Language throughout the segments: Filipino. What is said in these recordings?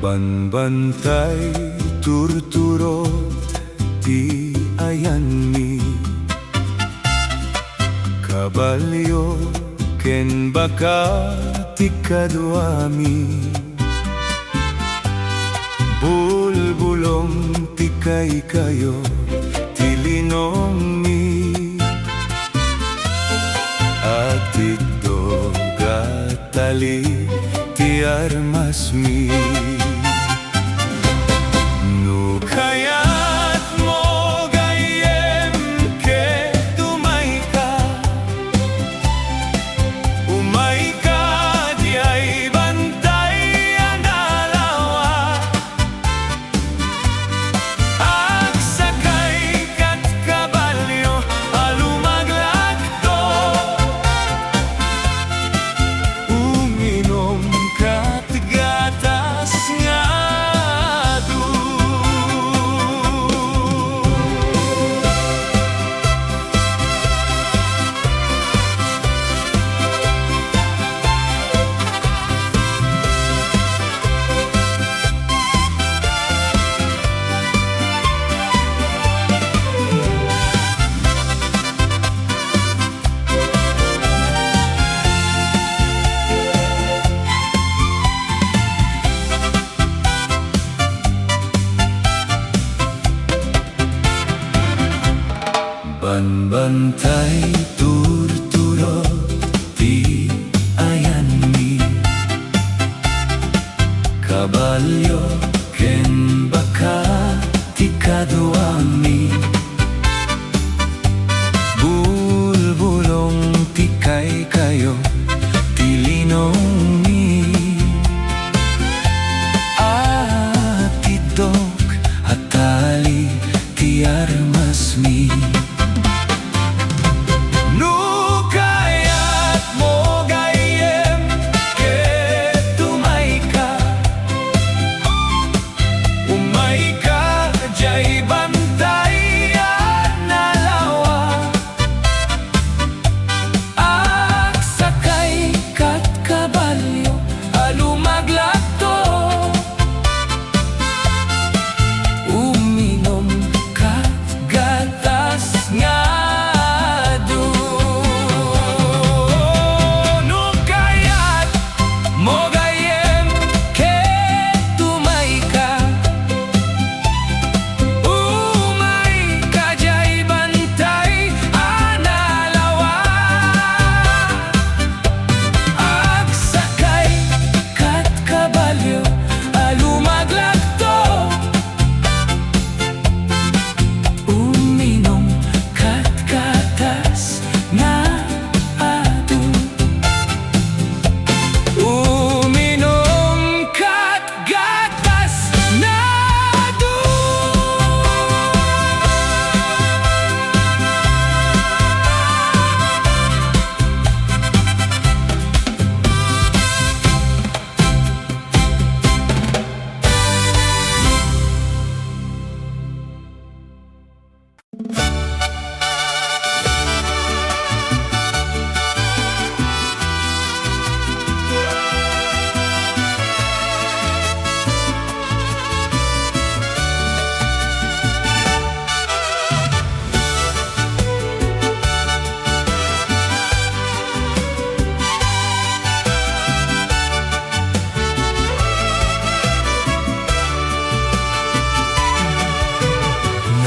Banbantay turturo ti ayanmi, kabalyo ken baka ti kadwami, bulbulong ti kayo ti linongmi, at dogatali ti armasmi. Kaya't mo gayem ke tumay ka, umay ka di ay bantay analawa, agsakay kat kabalyo alumaglagto, uminom kat gatas nga. Banbantay turturo ti ayanmi, kabalyo ken baka ti kadwami, bulbulong ti kayo ti linongmi, at tidok at tali ti armasmi.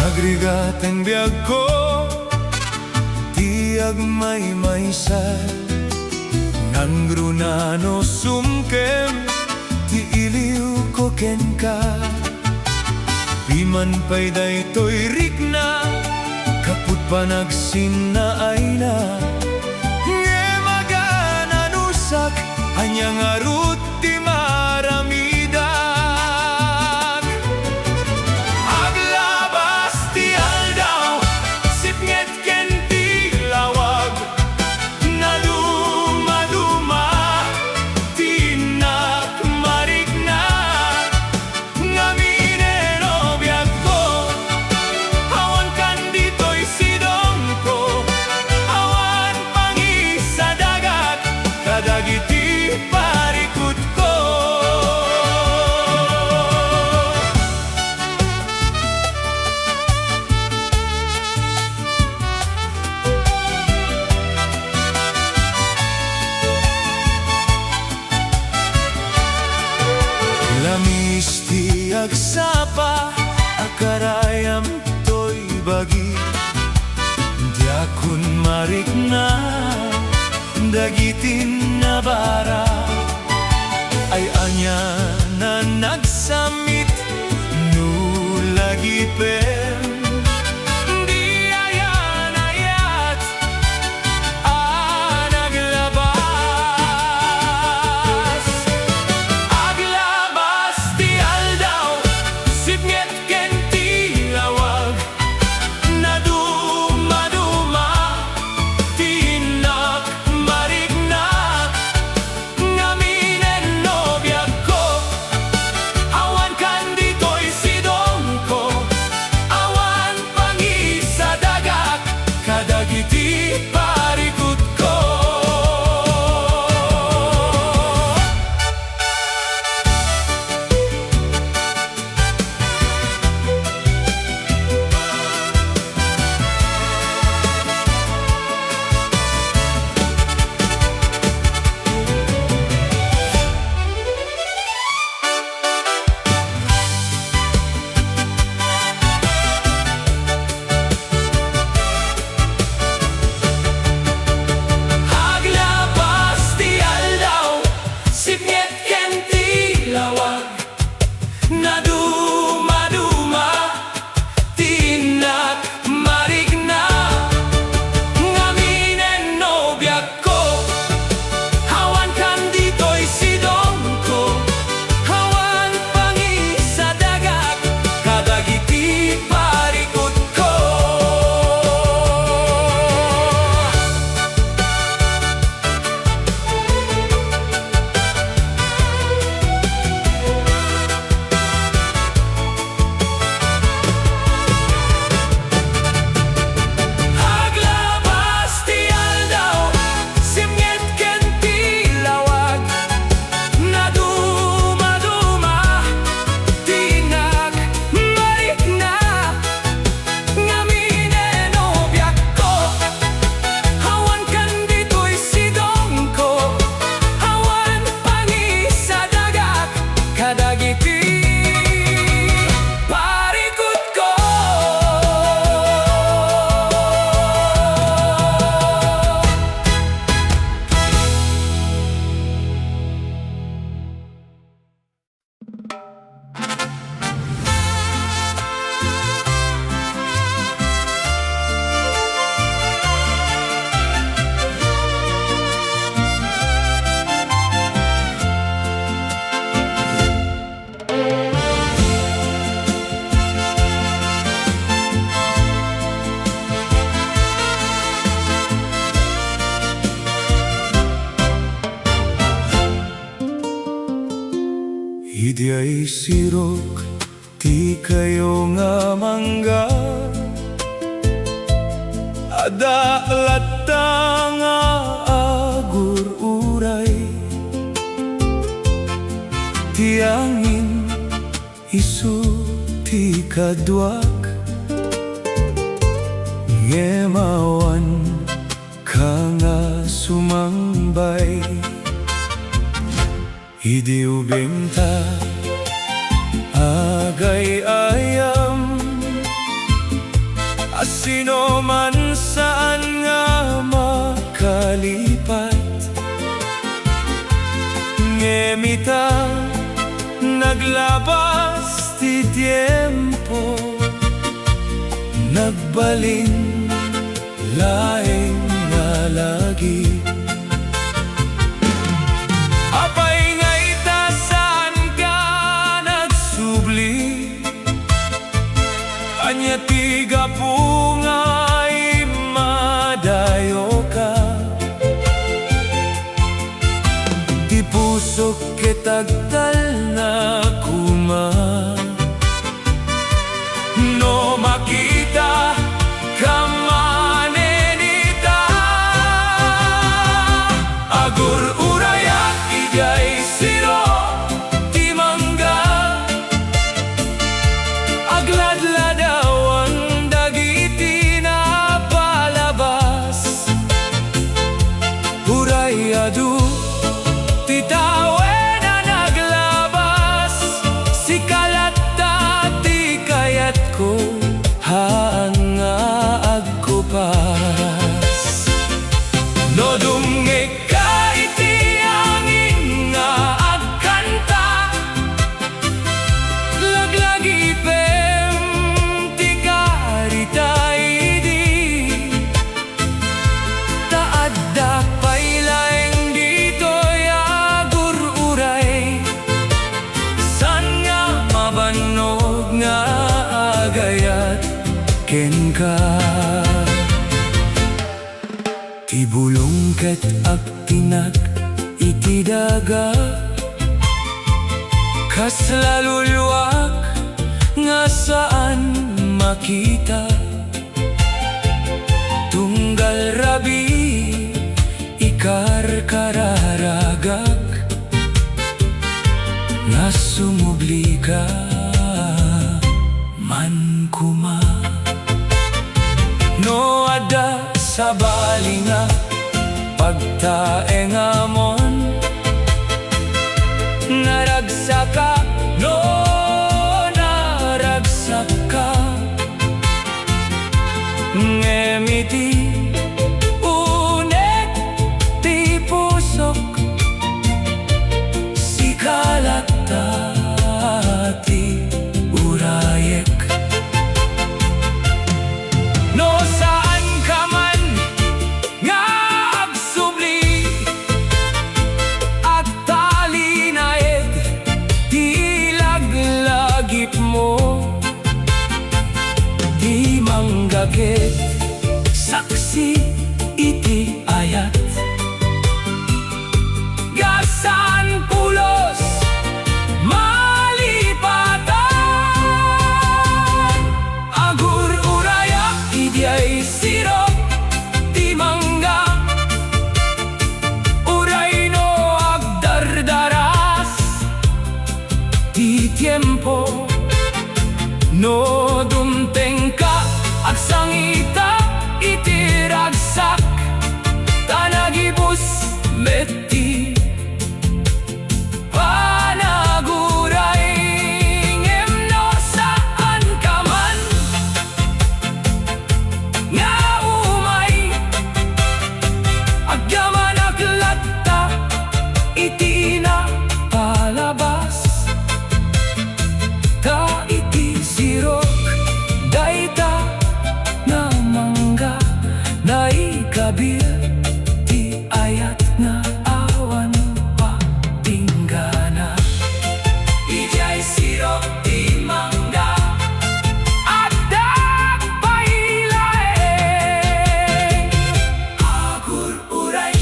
Nagrigateng biyag ko, tiyag may-maysay, nangrunano sumkem, ti iliw ko ken ka. Biman pa'y daytoy rikna, kaput pa nagsinaay na, nge magananusak, anyang arut ti marami. Dagiti parikut ko nagsapa akarayam to'y bagi. Di akon marikna dagitin na bara ay anya na nagsamit nulagi pen. Di ayan ayat naglabas. Aglabas ti aldaw sipnget ken ti lawag na duma-duma tinak marignak ngaminen nobya ko awan kan dito'y sidong ko awan pangi sa dagak kadagiti parikut ko. Aglabas ti aldaw sipnget ken ti lawag na duma-duma tinak marigna ngaminen nobya ko awan kan dito'y sidong ko awan pangi sa dagak kadagiti parikut ko. Aglabas ti aldaw sipnget ken ti lawag na duma-duma tinak marigna ngaminen nobya ko awan kan dito'y sidong ko awan pangi sa dagak kadagiti parikut ko. Idi ay sirok ti kayo nga mangga ada latang nga agur uray ti angin isu ti kadwak ngemawan ka nga sumangbay. Idi ubenta agay ayam asino man saan nga makalipat ngemita naglabas ti tiempo nagbalin laeng nga lagi. Apay nga itasan ka nagsubli anya tiga pungay madayo ka ti pusok kitagtal na kuma no makita kamanenita agur urayak igay siro ti mangga agladladaw ang dagiti na palabas urayadu ti tawe na naglabas si daga, kas laluluwak nga saan makita. Tunggal rabi ikar kararagak, nga sumubli ka man kuma. No ada sa balinga pagtaeng amon, naragsak ka, no naragsak ka. Ngemiti unet ti pusok, si kalatati urayek. No saan ka man nga agsubli, at talinaed ti laglagip mo. Di manggagit saksi iti ayat, gasan pulos malipatan. Agur uraya idiay sirop di mangga, uray no agdardaras di tiempo. No dumteng ka agsangita iti ragsak, tanagibus meti panaguray. Ngem no saan ka man nga umay, agyaman aglatta iti na palabas. Ta iti sirok dayta na mangga, naikabil ti ayat na awan pa tinggana. Ijay sirok ti mangga at dagpailaeng agur uray.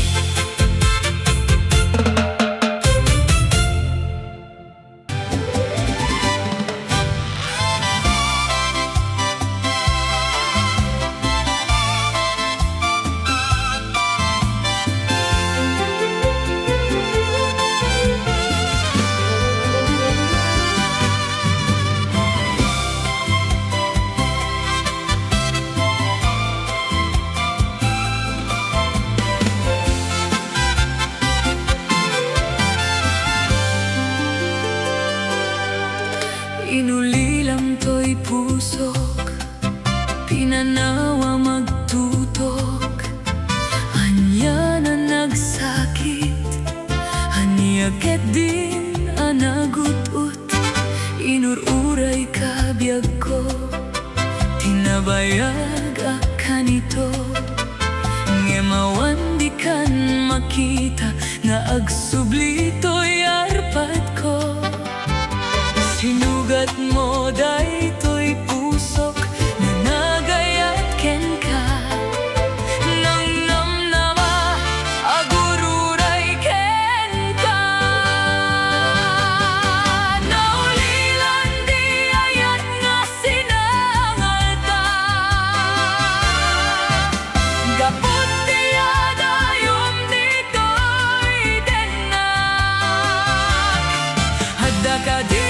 Inulilam to'y pusok, pinanawa magtutok. Anya na nagsakit, aniyaket din anagut-ut. Inururay ka biyag ko, tinabayag akanito. Ngemawan di kan makita, nga agsubli to'y arpat ko. Sinugat mo daytoy pusok, na nagayat ken ka. Nang namnama agururay ken ka. Naulilan di ayat nga sinangalta, gapot ti adayom ditoy denak. Hadda ka di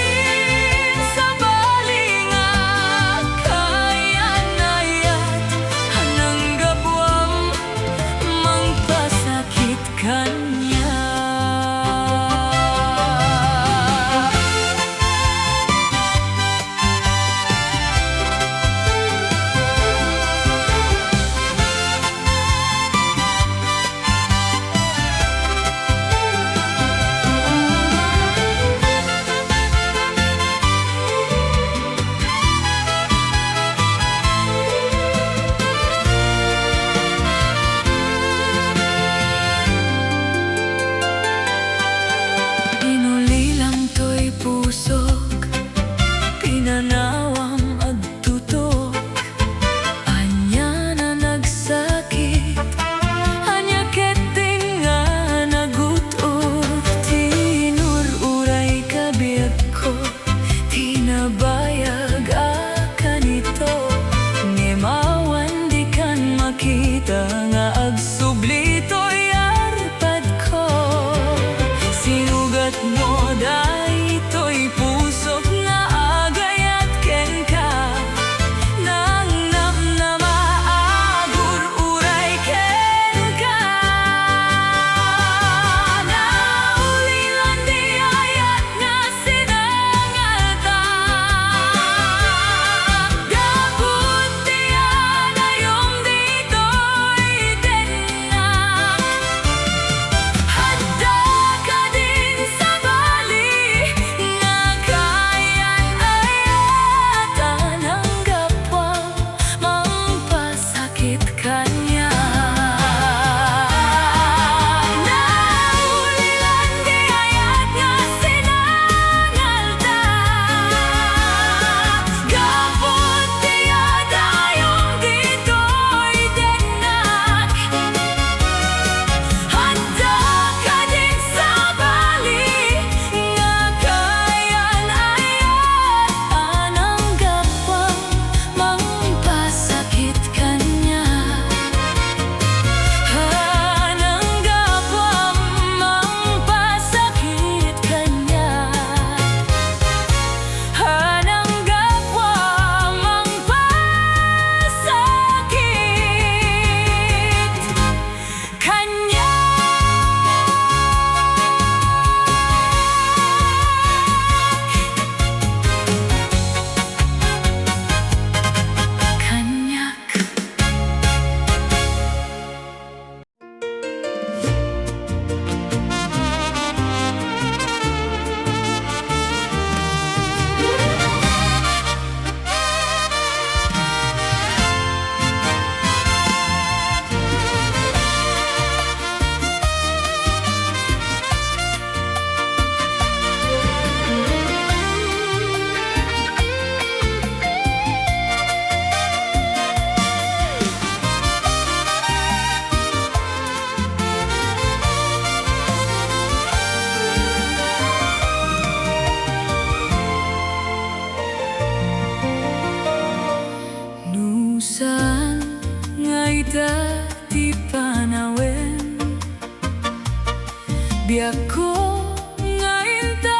biyak ko ngayon ta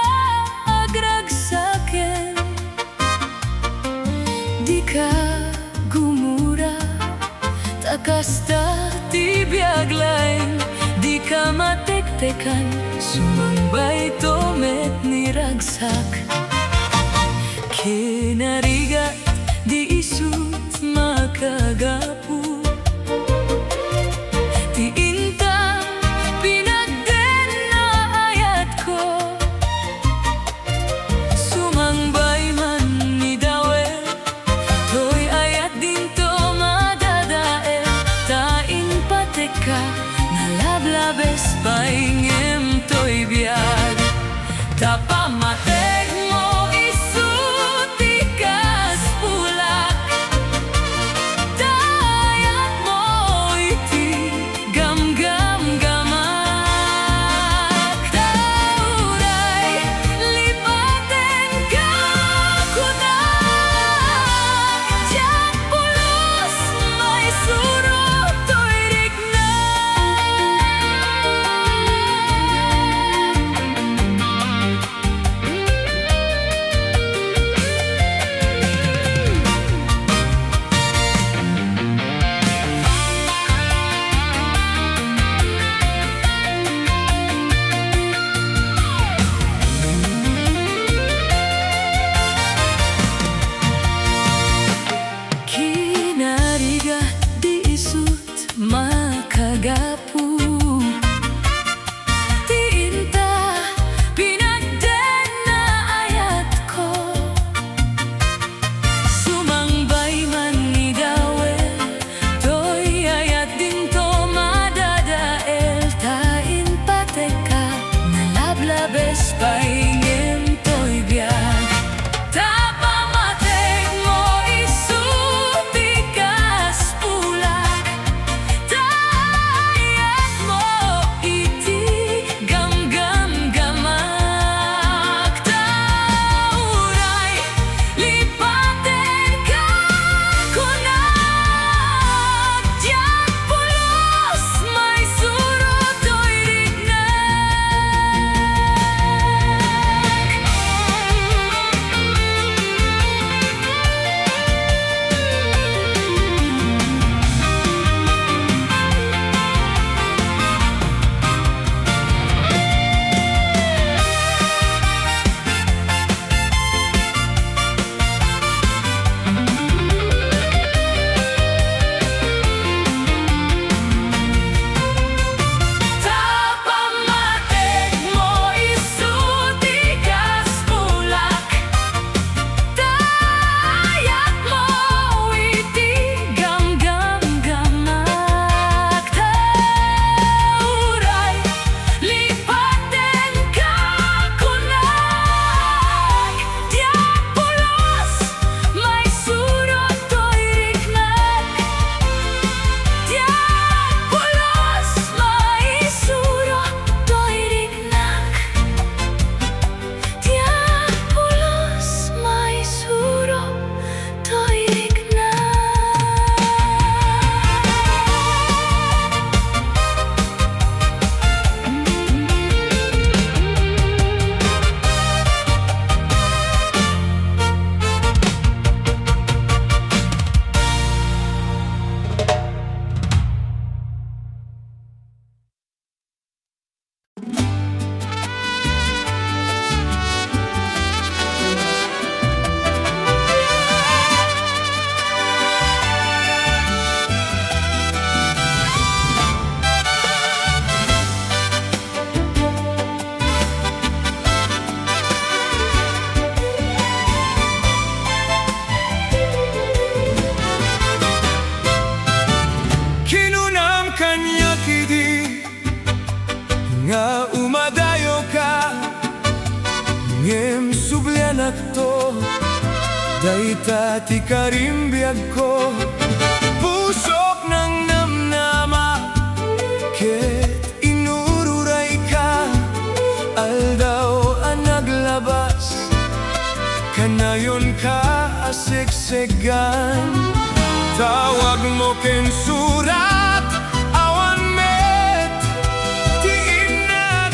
agragsaken. Di ka gumura, takasta ti biag lain. Di ka matektekan, sumangbay to met ni ragsak. Kinarigat di isut makagapu. Ti inta pinagden na ayat ko. Sumangbay man ni dawel, to'y ayat din to madadael. Tain pateka, nalablabes paingem to'y biag. Tapamateg mo isuti kas pulak. Dayat mo iti gamgam-gamak. Tauray lipaten ka kunak. Diyak pulos may surot to'y rignak. Kinarigat di isut makagapu. Ti inta pinagden na ayat ko. Sumangbay man ni dawel, to'y ayat din to madadael. Tain pateka, nalablabes paingem to'y biag. Tapamateg mo isuti kas pulak. Dayat mo iti gamgam-gamak. Tauray lipaten ka kunak. Diyak pulos may surot to'y rignak. Tapamateg mo isuti kas pulak. Dayat mo iti gamgam-gamak. Tauray lipaten ka kunak. Diyak pulos may surot to'y rignak. Diyak pulos may surot to'y rignak. Diyak pulos may surot to'y rignak. Kinunam kanya kidi nga umadayo ka. Ngem sublianak to, dayta ti karimbiag ko. Pusok ng namnama, ket inururay ka. Aldaw ang naglabas, kanayon ka aseksegan. Tawag mo ken surat, awan met, ti inag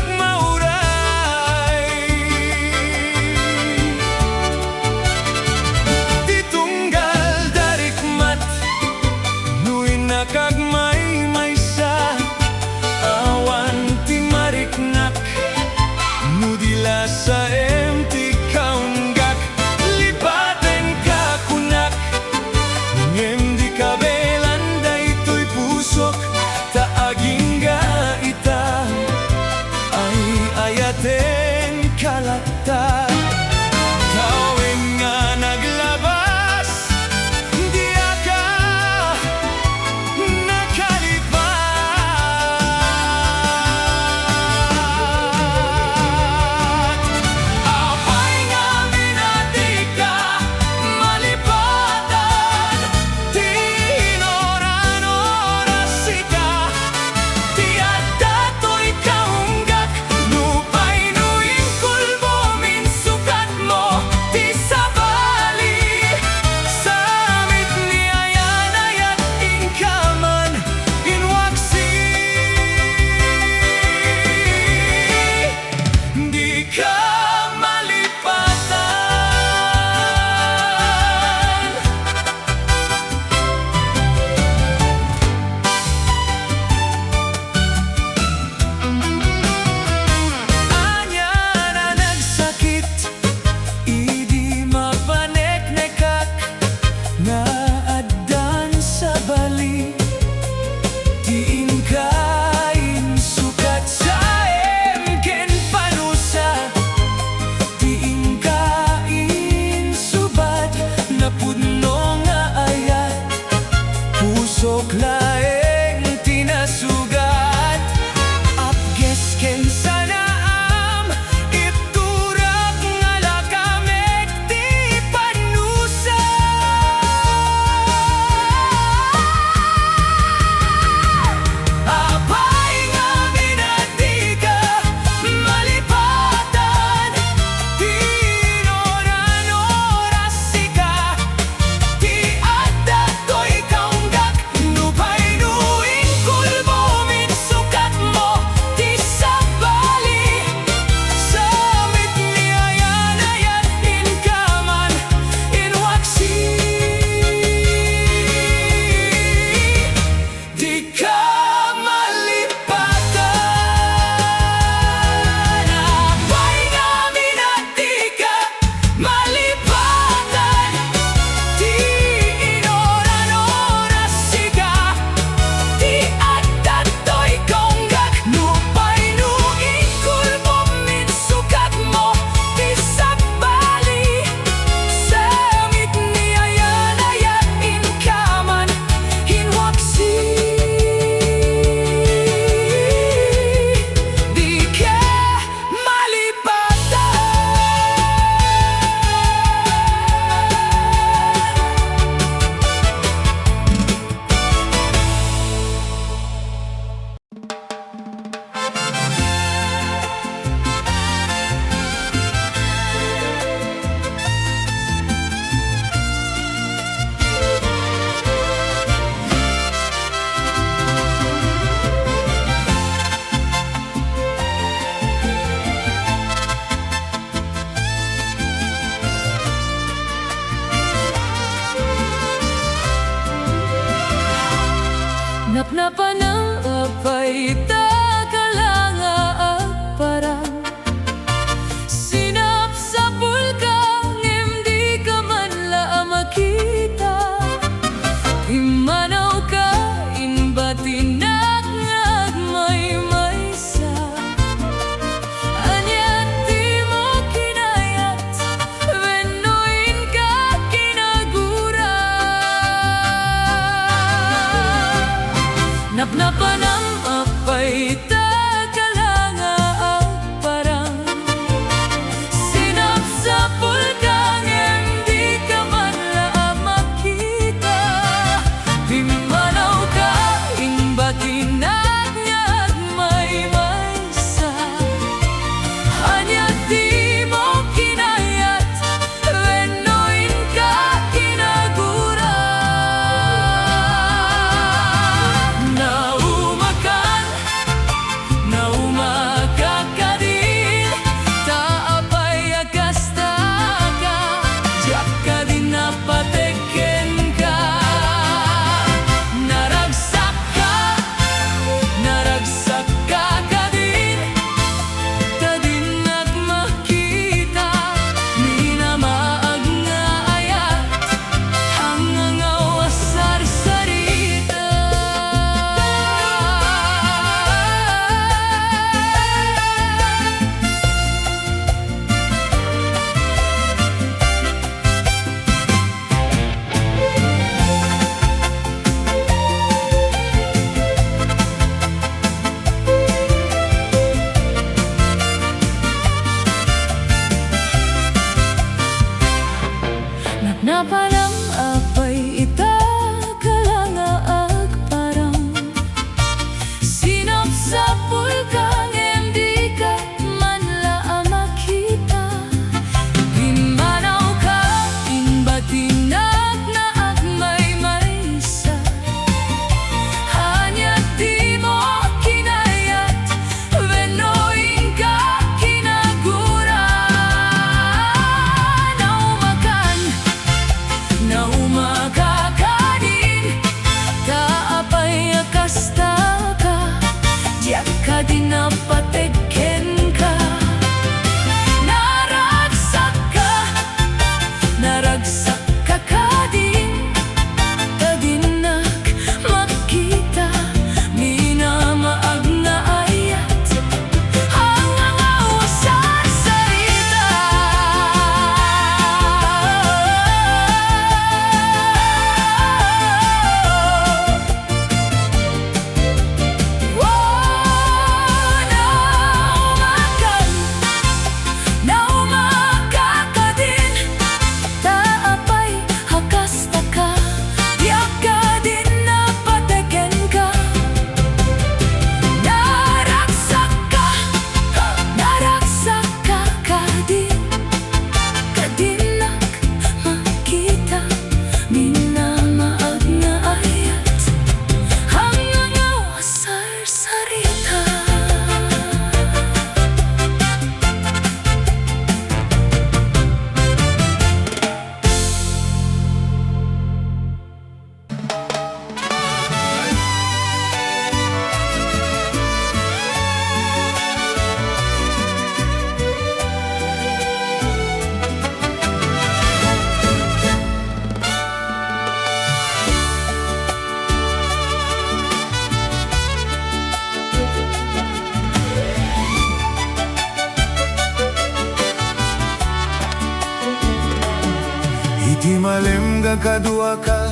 Malim kakadua ka,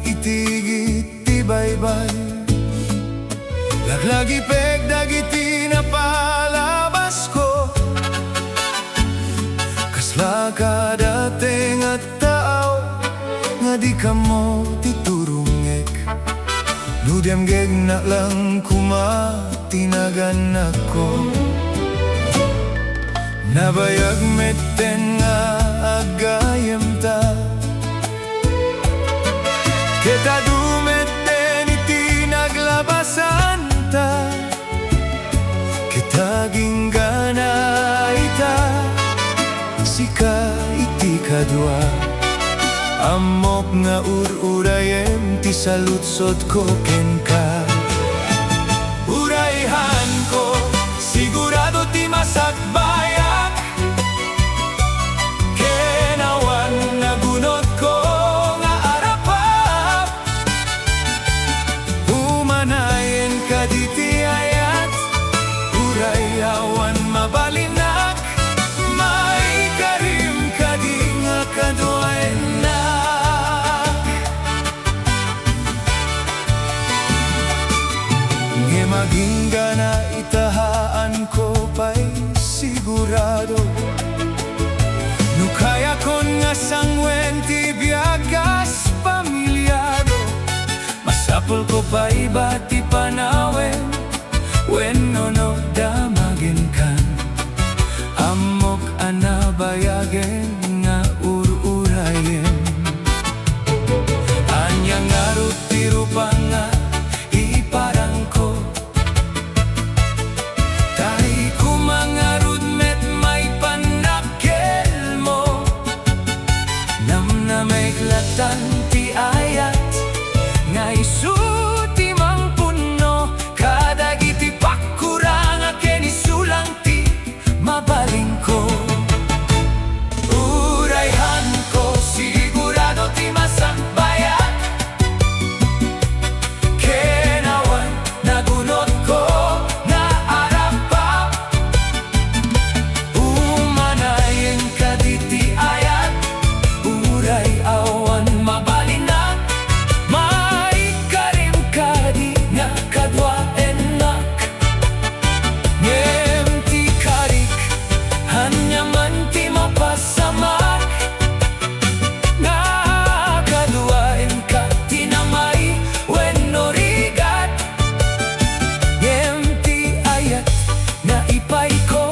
itigit tibaybay. Laglagi peg dagiti na palabas ko. Kasla ka dating at tao, nga di ka mo titurungek. Nudyam geg na lang kumatinagan ako. Nabayag meten nga agayem ta. Kita dumeten iti naglabasan ta. Kita ginggana ita. Sika iti kadwa. Amok nga urayem ti salutsod ko ken ka. Urayhan ko, sigurado ti masakbayan. Kenawan nagunod ko nga arapap. Umanayen ka diti ayat. Urayawan mabalinak. May karim ka di nga kaduain na. Maging gana itahaan ko pa'y sigurado. Nukaya kon nga sangwen ti biagas pamilyado. Masapul ko pa'y bati panawen. When no damagin kan. Amok anabayagen nga ururayen. Anya nga rutirupa nga iparang ko. Tanti ayat nga isuti mang puno. Kadagiti pakurang aken isulang ti mabaling ko. Urayhan ko, sigurado ti masakbayan. Kenawan nagunod ko nga arapap. Umanayen ka diti ayat. Uray awan mabalinak. May karim ka di nga kadwa enak. Ngem ti karik hanyaman ti mapasamak. Nga kadwaen ka tinamay wenno rigat. Ngem ti ayat nga ipay ko.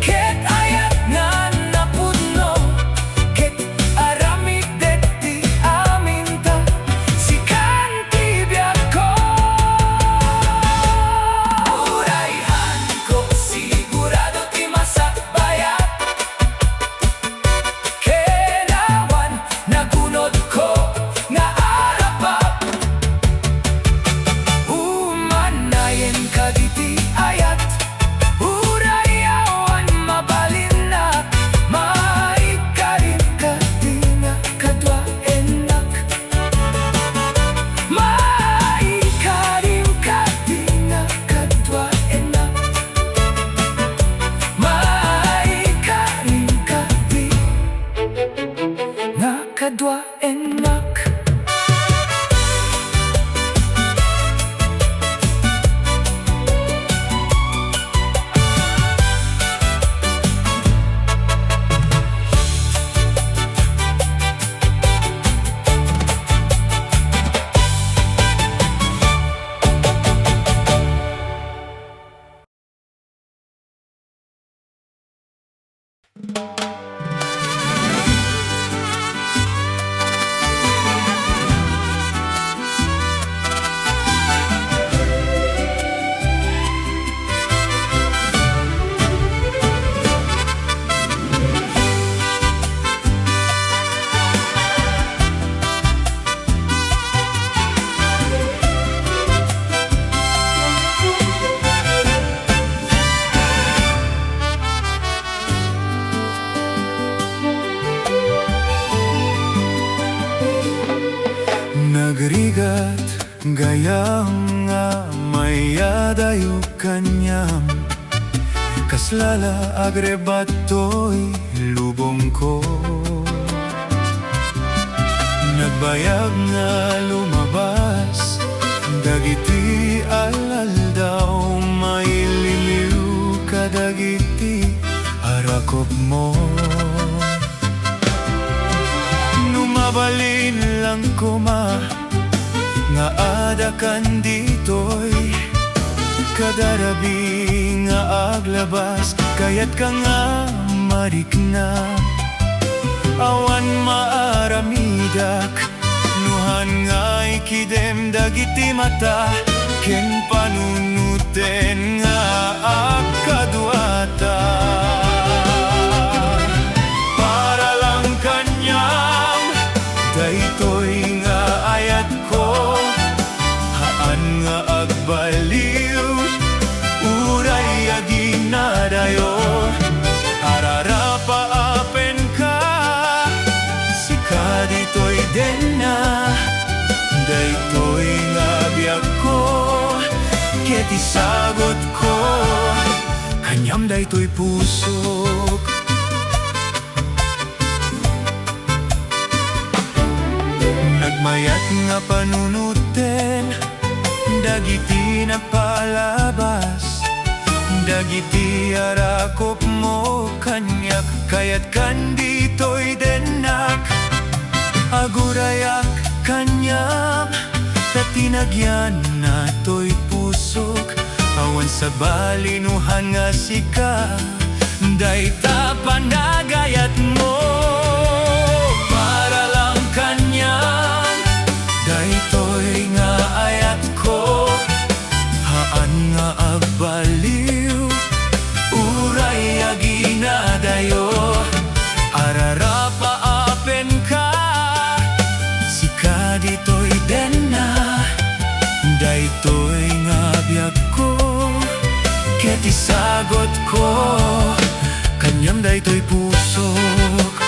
Ket ayat nga napudno. Ket aramid detti aminta. Sikan ti biyak ko. Urayhan ko, sigurado ti masakbayan. Kenawan nagunod ko nga arapap. Umanayen ka diti ayat. Urayawan mabalinak. May karim ka di nga kadwa enak. May karim ka di nga kadwa enak. May karim ka di nga kadwa enak. Nagrigat gayam nga mayadayo kanyam. Kaslala agrebato'y lubong ko. Nagbayag nga lumabas, dagiti alaldaw, maililiw kadagiti arakop mo. Numabalin lang kuma, nga adakan ditoy, kadarabi nga aglabas, kayat ka nga marikna. Awan maaramidak, nuhan nga ikidem dagiti mata, ken panunuten nga akadwata. Para lang kanyang daytoy nga ayat ko, haan nga agbaliw, uray aginadayo. Ararapa apen ka, sika ditoy den na, daytoy nga biag ko, ket isagot ko, kanyam daytoy pusok. Nagmayat nga panunuten, dagiti napalabas, dagiti arakop mo kanyak, kayat kan ditoy denak, agurayak kanyam, tatinagyan na to'y pusok. Awan sa balinuhan nga sika, dayta panagayat mo. Para lang kanyang daytoy nga ayat ko, haan nga agbaliw, uray aginadayo. Ararapa apen ka, sika ditoy den na, daytoy nga biag ko, ket isagot ko, kanyam daytoy pusok.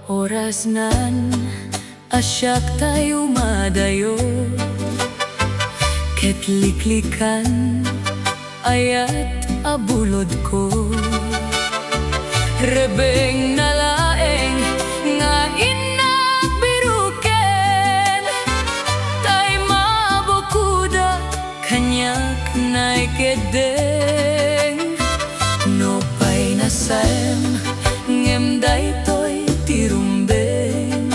Oras nan asyak tayo madayo, ket liklikan ayat abulod ko. Rebeng nalaeng nga inagbiruken, tay mabukuda kanyak naikedeng. No pay nasem ngem daytoy tirumbeng,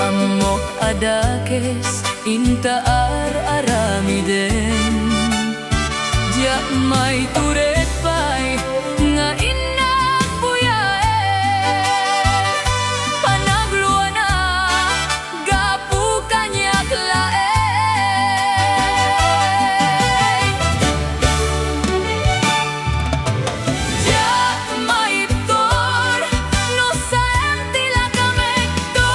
amok adakes intaar aramiden. Dia may turet pay nga inagbuyae, panagluana gapu kanyak lae. Dia may tor no sayang tila kamekto,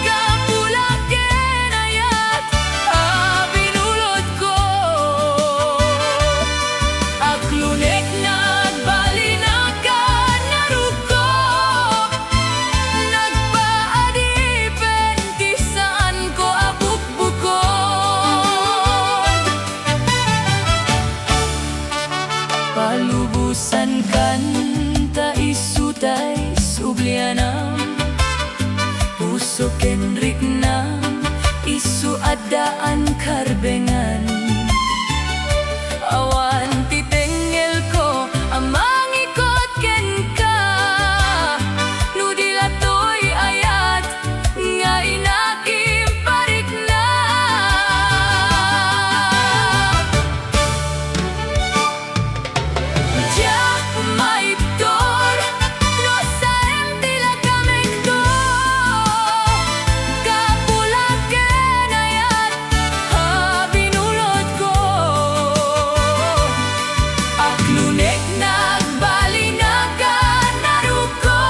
gapula kenayat abinulod ko. puso ken riknam isu adaan karbengan awan titengel ko amang ikot ken ka nu dilatoy ayat nga inakim parikna jak maiptor no saem tila kamekto kapulat ken ayat binulod ko aklunek nagbalinagan naruko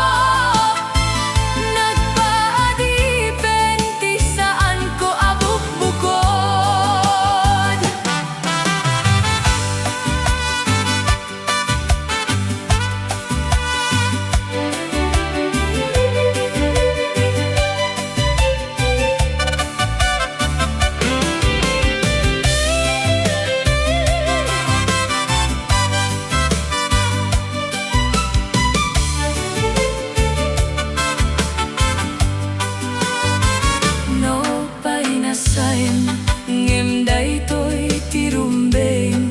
nagpaadipen ti saan ko abukbukod no painasain ngem daytoy tirumbeng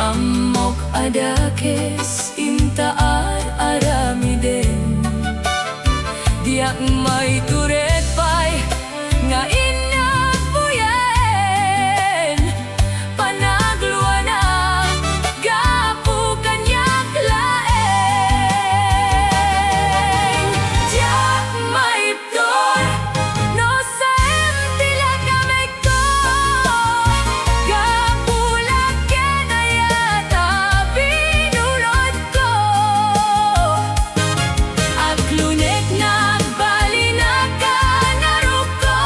amok adakes intaad aramiden diak may turet pay nga inapuyen panagluana gapu kanyak laeng diak maiptor no saem tila kamekto kapulat ken ayat binulod ko aklunek nagbalinagan naruko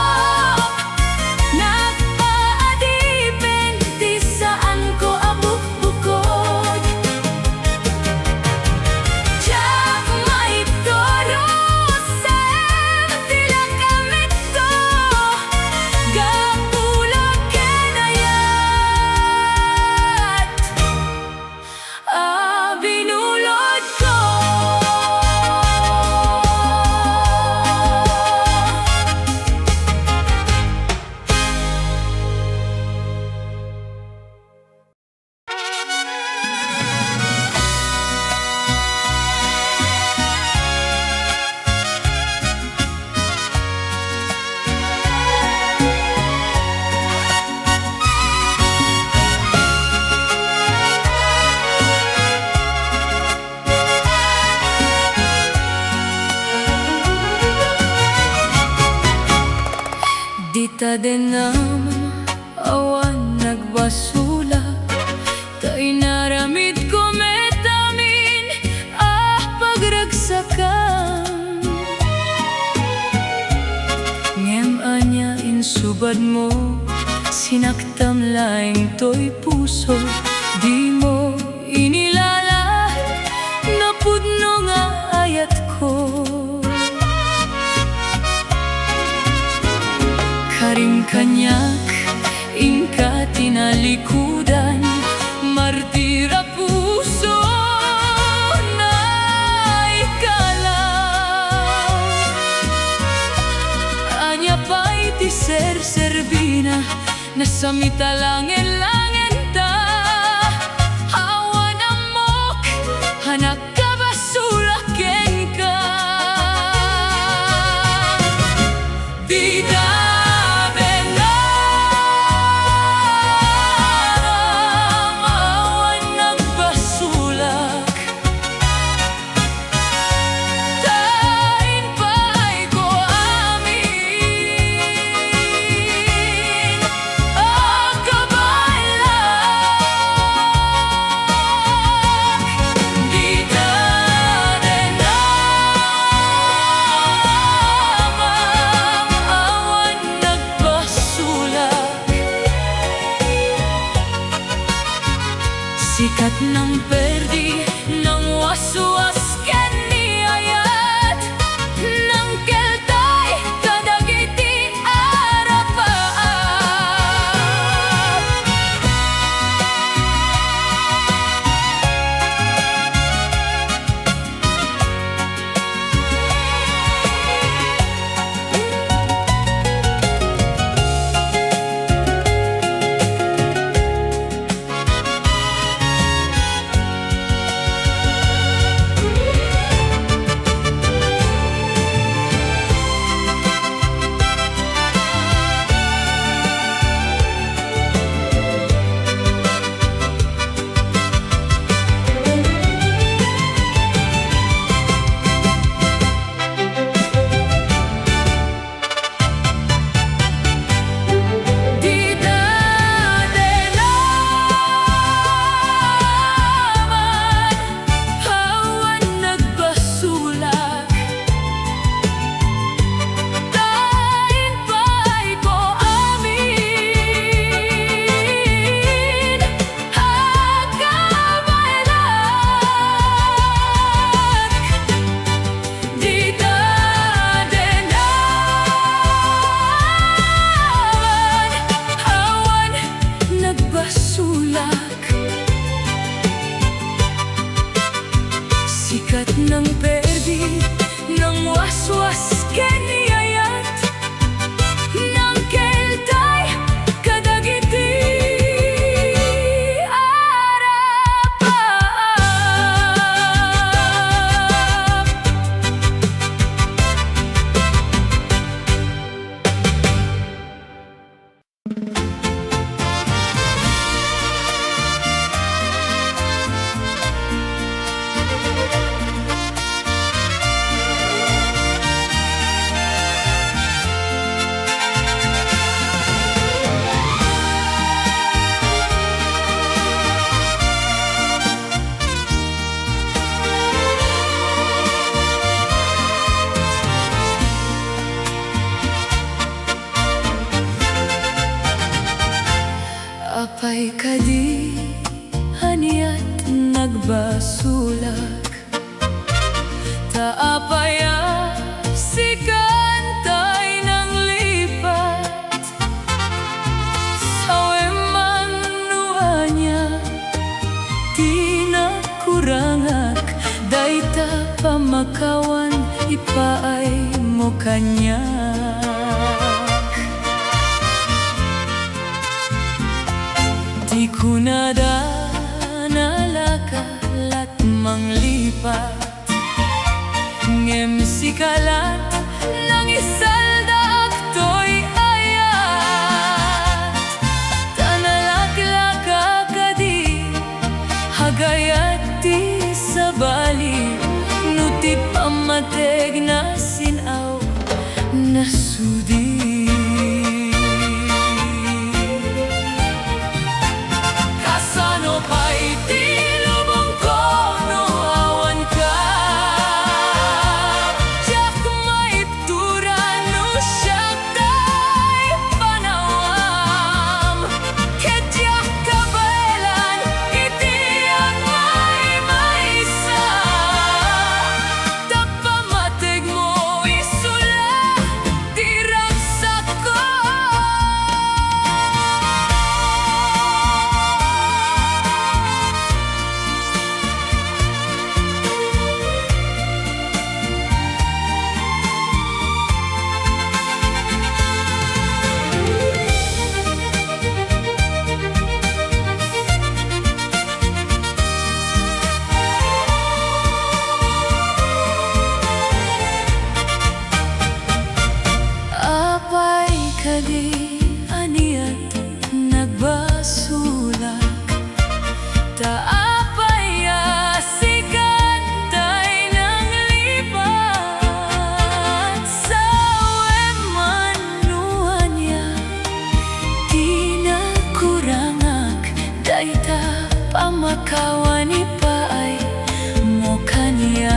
nagpaadipen ti saan ko abukbukod jak maiptor no saem tila kamekto kapulat ken ayat binulod ko Dita denam awan nagbasula tay naramid ko metamin pagragsakan ngem anya insubad mo sinaktam laeng toy puso di mo inilala napudno nga ayat ko karim kanyak ingka tinalikudan martira puso na ikalaw anya pa'y ti ser-serbina na samitalangen-langen ta awan amok hanak kabasula ken ka Dita sikat ng perdi ng waswas ken ni ayat ng keltay kadagiti arapaan kadi haniat nagbasulak. Taapaya si kantay ng lipat, saweman nuanya tinakurangak, dayta pamakawan ipaay mo kanya. Di ko nalakalat manglipat, ngem sikalat nang isalda aktoy ayat. Tanalaklaka kadi hagayat di sabali, nutit pamateg na sinaw na sudi. Kadi aniat nagbasulak, taapaya si kantay ng lipat, saweman nuanya tinakurangak, dayta pamakawan ipaay mo kanya.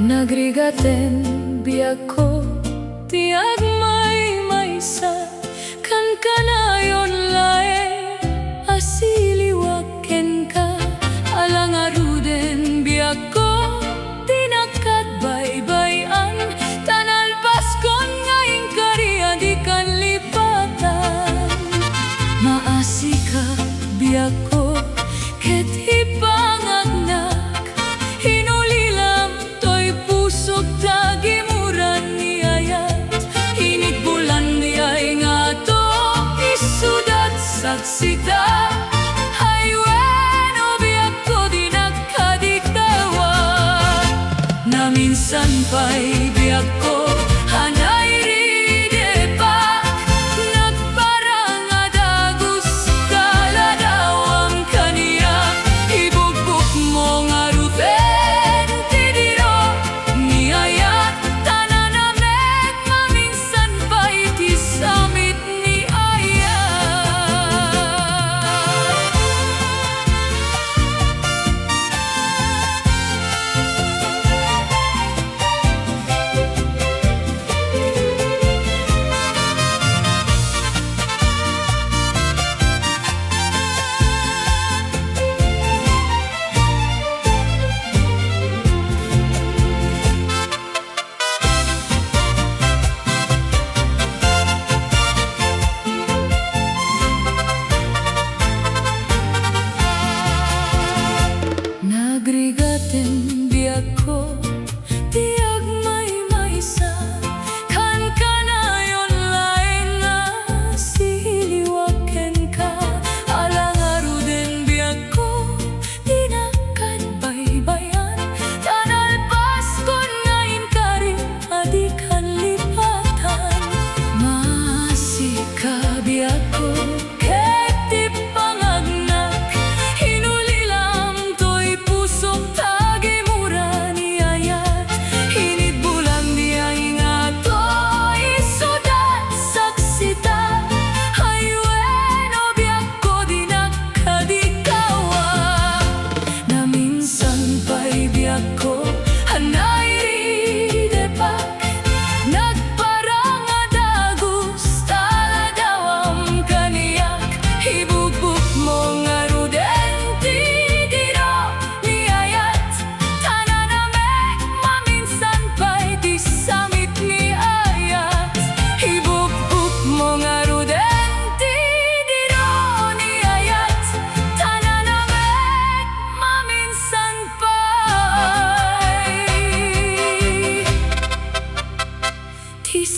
Nagrigaten biyak ko tiag may-maysa, kan kanayon lae asiliwaken ka, alang aruden biyak ko tinakat baybayan, tanalpas kon ngayon kariya di kan lipatan. Maasi ka biyak ko ket hipangagnak, hinulilam pusok tagimuran niayat, init bulan niyay nga to isudat saksita, haywen o biyak ko di nakadiktawa, na minsan pa'y biyak ko hanay ridepak, nagparang adagus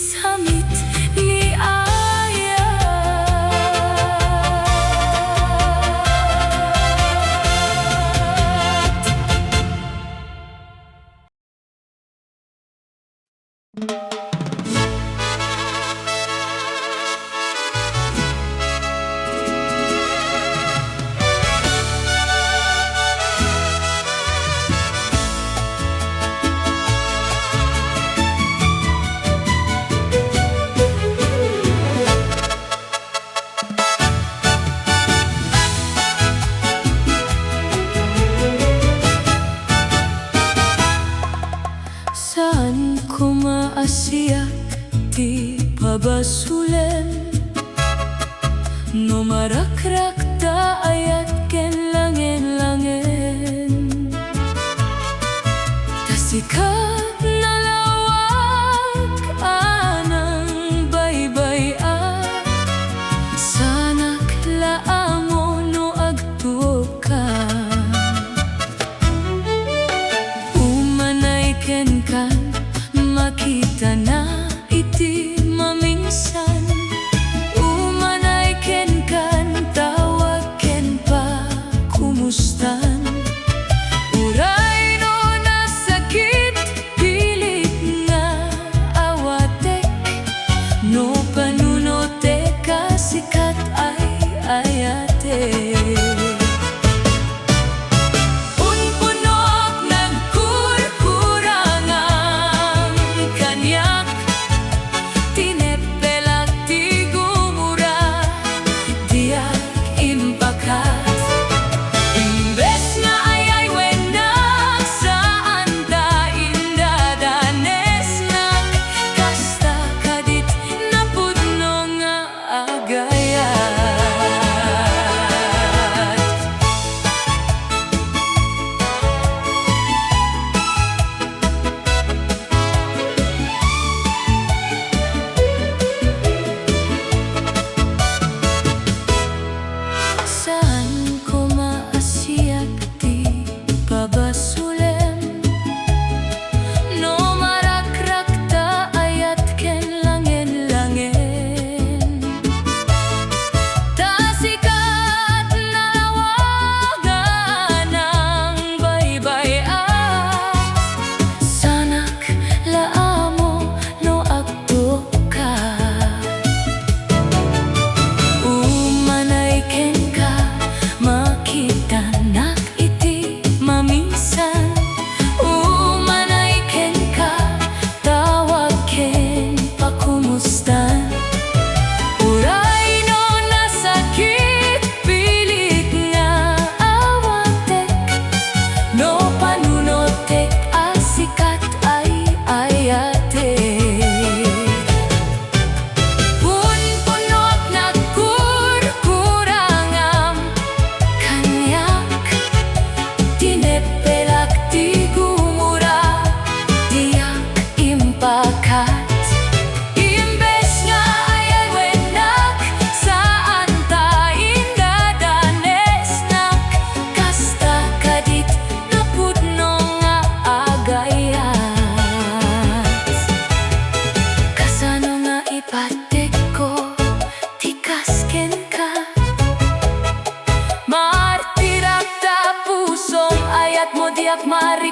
samit ni Aya. Saan ko maasiyak ti pabasulen, no marakrak ta ayat ken langen-langen. Tasikat na lawak anang baybay-an, sanak laamo no agtuop ka. Umanay ken kan makita na iti mamingsan. Umanay ken kan tawag ken pa kumustan. Uray no nasakit pilit nga awatek, no panunote kasikat ay ayate. Martirak ta pusong ayat mo diak mari.